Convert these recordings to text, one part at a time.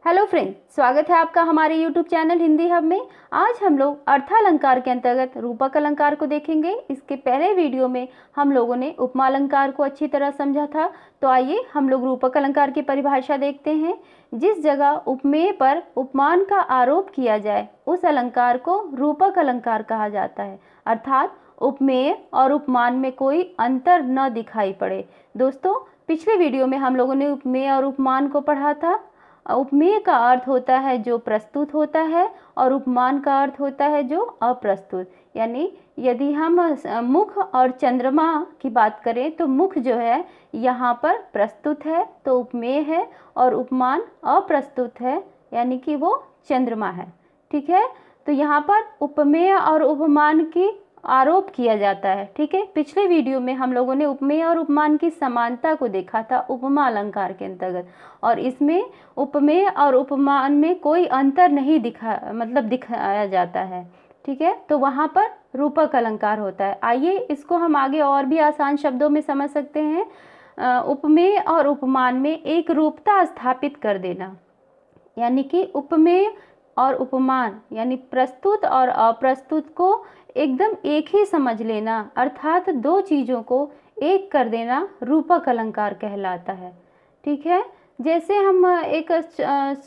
Hello friend, स्वागत है आपका हमारे यूट्यूब चैनल हिंदी हब में। आज हम लोग अर्थालंकार के अंतर्गत रूपक अलंकार को देखेंगे। इसके पहले वीडियो में हम लोगों ने उपमा अलंकार को अच्छी तरह समझा था। तो आइए हम लोग रूपक अलंकार की परिभाषा देखते हैं। जिस जगह उपमेय पर उपमान का आरोप किया जाए उस अलंकार को रूपक अलंकार कहा जाता है, अर्थात उपमेय और उपमान में कोई अंतर न दिखाई पड़े। दोस्तों, पिछले वीडियो में हम लोगों ने उपमेय और उपमान को पढ़ा था। उपमेय का अर्थ होता है जो प्रस्तुत होता है और उपमान का अर्थ होता है जो अप्रस्तुत। यानी यदि हम मुख और चंद्रमा की बात करें तो मुख जो है यहाँ पर प्रस्तुत है तो उपमेय है, और उपमान अप्रस्तुत है यानी कि वो चंद्रमा है। ठीक है, तो यहाँ पर उपमेय और उपमान की आरोप किया जाता है। ठीक है, पिछले वीडियो में हम लोगों ने उपमेय और उपमान की समानता को देखा था उपमा अलंकार के अंतर्गत, और इसमें उपमेय और उपमान में कोई अंतर नहीं दिखाया जाता है। ठीक है, तो वहाँ पर रूपक अलंकार होता है। आइए इसको हम आगे और भी आसान शब्दों में समझ सकते हैं। उपमेय और उपमान में एक रूपता स्थापित कर देना, यानी कि उपमेय और उपमान यानी प्रस्तुत और अप्रस्तुत को एकदम एक ही समझ लेना, अर्थात दो चीज़ों को एक कर देना रूपक अलंकार कहलाता है। ठीक है, जैसे हम एक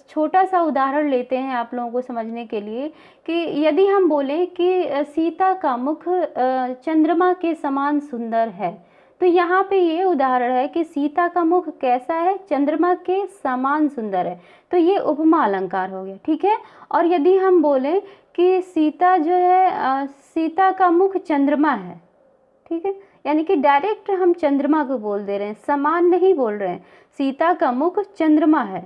छोटा सा उदाहरण लेते हैं आप लोगों को समझने के लिए कि यदि हम बोलें कि सीता का मुख चंद्रमा के समान सुंदर है, तो यहाँ पे ये उदाहरण है कि सीता का मुख कैसा है, चंद्रमा के समान सुंदर है, तो ये उपमा अलंकार हो गया। ठीक है, और यदि हम बोलें कि सीता जो है सीता का मुख चंद्रमा है, ठीक है, यानी कि डायरेक्ट हम चंद्रमा को बोल दे रहे हैं, समान नहीं बोल रहे हैं, सीता का मुख चंद्रमा है,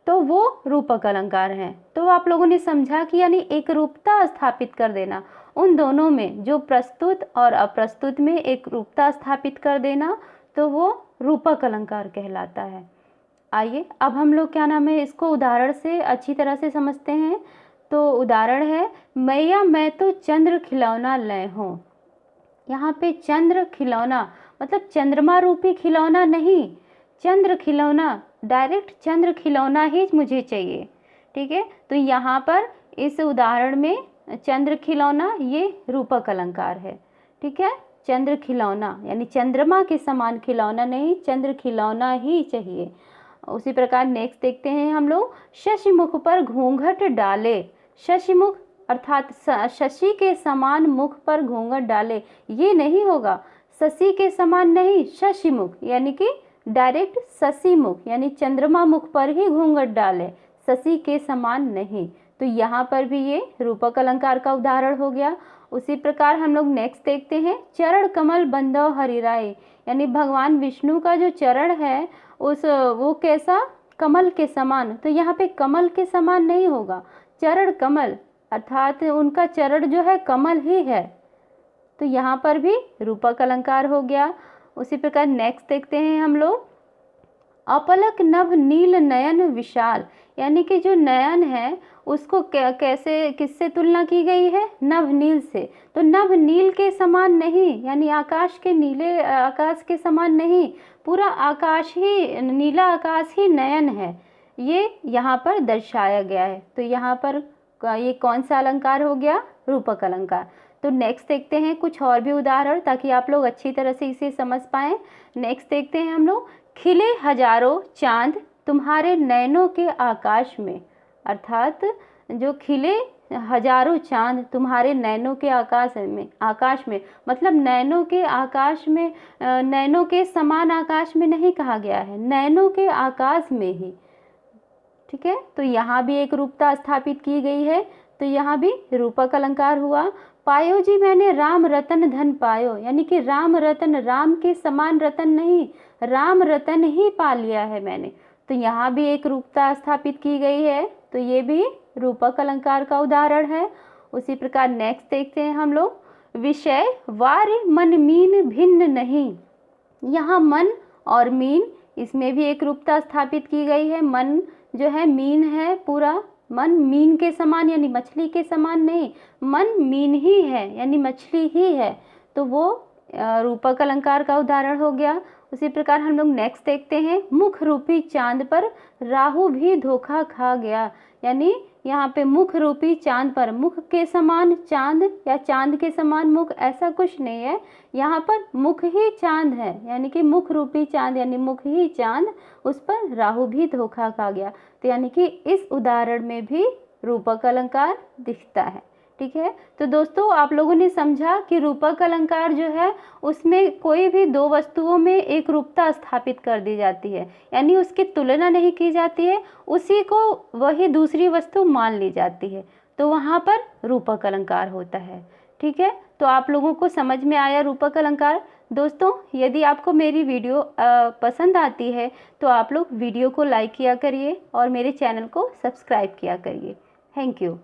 तो वो रूपक अलंकार हैं। तो आप लोगों ने समझा कि यानी एक रूपता स्थापित कर देना, उन दोनों में जो प्रस्तुत और अप्रस्तुत में एक रूपता स्थापित कर देना, तो वो रूपक अलंकार कहलाता है। आइए अब हम लोग क्या नाम है इसको उदाहरण से अच्छी तरह से समझते हैं। तो उदाहरण है, मैया मैं तो चंद्र खिलौना लय हूँ। यहाँ पे चंद्र खिलौना मतलब चंद्रमा रूपी खिलौना नहीं, चंद्र खिलौना, डायरेक्ट चंद्र खिलौना ही मुझे चाहिए। ठीक है, तो यहाँ पर इस उदाहरण में चंद्र खिलौना ये रूपक अलंकार है। ठीक है, चंद्र खिलौना यानी चंद्रमा के समान खिलौना नहीं, चंद्र खिलौना ही चाहिए। उसी प्रकार नेक्स्ट देखते हैं हम लोग, शशि मुख पर घूंघट डाले। शशि मुख अर्थात शशि के समान मुख पर घूंघट डाले, ये नहीं होगा, शशि के समान नहीं, शशि मुख यानी कि डायरेक्ट शशि मुख यानी चंद्रमा मुख पर ही घूंघट डाले, शशि के समान नहीं। तो यहाँ पर भी ये रूपक अलंकार का उदाहरण हो गया। उसी प्रकार हम लोग नेक्स्ट देखते हैं, चरण कमल बंदो हरिराय, यानी भगवान विष्णु का जो चरण है वो कैसा, कमल के समान। तो यहाँ पे कमल के समान नहीं होगा, चरण कमल अर्थात उनका चरण जो है कमल ही है, तो यहाँ पर भी रूपक अलंकार हो गया। उसी प्रकार नेक्स्ट देखते हैं हम लोग, अपलक नभ नील नयन विशाल, यानी कि जो नयन है उसको कैसे किससे तुलना की गई है, नभ नील से। तो नभ नील के समान नहीं, यानी आकाश के नीले आकाश के समान नहीं, पूरा आकाश ही, नीला आकाश ही नयन है, ये यहाँ पर दर्शाया गया है। तो यहाँ पर ये कौन सा अलंकार हो गया, रूपक अलंकार। तो नेक्स्ट देखते हैं कुछ और भी उदाहरण ताकि आप लोग अच्छी तरह से इसे समझ पाएं। नेक्स्ट देखते हैं हम लोग, खिले हजारों चांद तुम्हारे नैनों के आकाश में, अर्थात जो खिले हजारों चांद तुम्हारे नैनों के आकाश में मतलब नैनों के आकाश में, नैनों के समान आकाश में नहीं कहा गया है, नैनों के आकाश में ही। ठीक है, तो यहाँ भी एक रूपता स्थापित की गई है, तो यहाँ भी रूपक अलंकार हुआ। पायो जी मैंने राम रतन धन पायो, यानी कि राम रतन, राम के समान रतन नहीं, राम रतन ही पा लिया है मैंने, तो यहाँ भी एक रूपता स्थापित की गई है, तो ये भी रूपक अलंकार का उदाहरण है। उसी प्रकार नेक्स्ट देखते हैं हम लोग, विषय वार्य मन मीन भिन्न नहीं, यहाँ मन और मीन इसमें भी एक रूपता स्थापित की गई है। मन जो है मीन है, पूरा मन मीन के समान यानी मछली के समान नहीं, मन मीन ही है यानी मछली ही है, तो वो रूपक अलंकार का उदाहरण हो गया। उसी प्रकार हम लोग नेक्स्ट देखते हैं, मुख रूपी चांद पर राहु भी धोखा खा गया। यानी यहाँ पे मुख रूपी चांद पर, मुख के समान चांद या चांद के समान मुख, ऐसा कुछ नहीं है, यहाँ पर मुख ही चांद है, यानी कि मुख रूपी चांद यानी मुख ही चांद, उस पर राहु भी धोखा खा गया। तो यानी कि इस उदाहरण में भी रूपक अलंकार दिखता है। ठीक है, तो दोस्तों आप लोगों ने समझा कि रूपक अलंकार जो है उसमें कोई भी दो वस्तुओं में एक रूपता स्थापित कर दी जाती है, यानी उसकी तुलना नहीं की जाती है, उसी को वही दूसरी वस्तु मान ली जाती है, तो वहाँ पर रूपक अलंकार होता है। ठीक है, तो आप लोगों को समझ में आया रूपक अलंकार। दोस्तों यदि आपको मेरी वीडियो पसंद आती है तो आप लोग वीडियो को लाइक किया करिए और मेरे चैनल को सब्सक्राइब किया करिए। Thank you.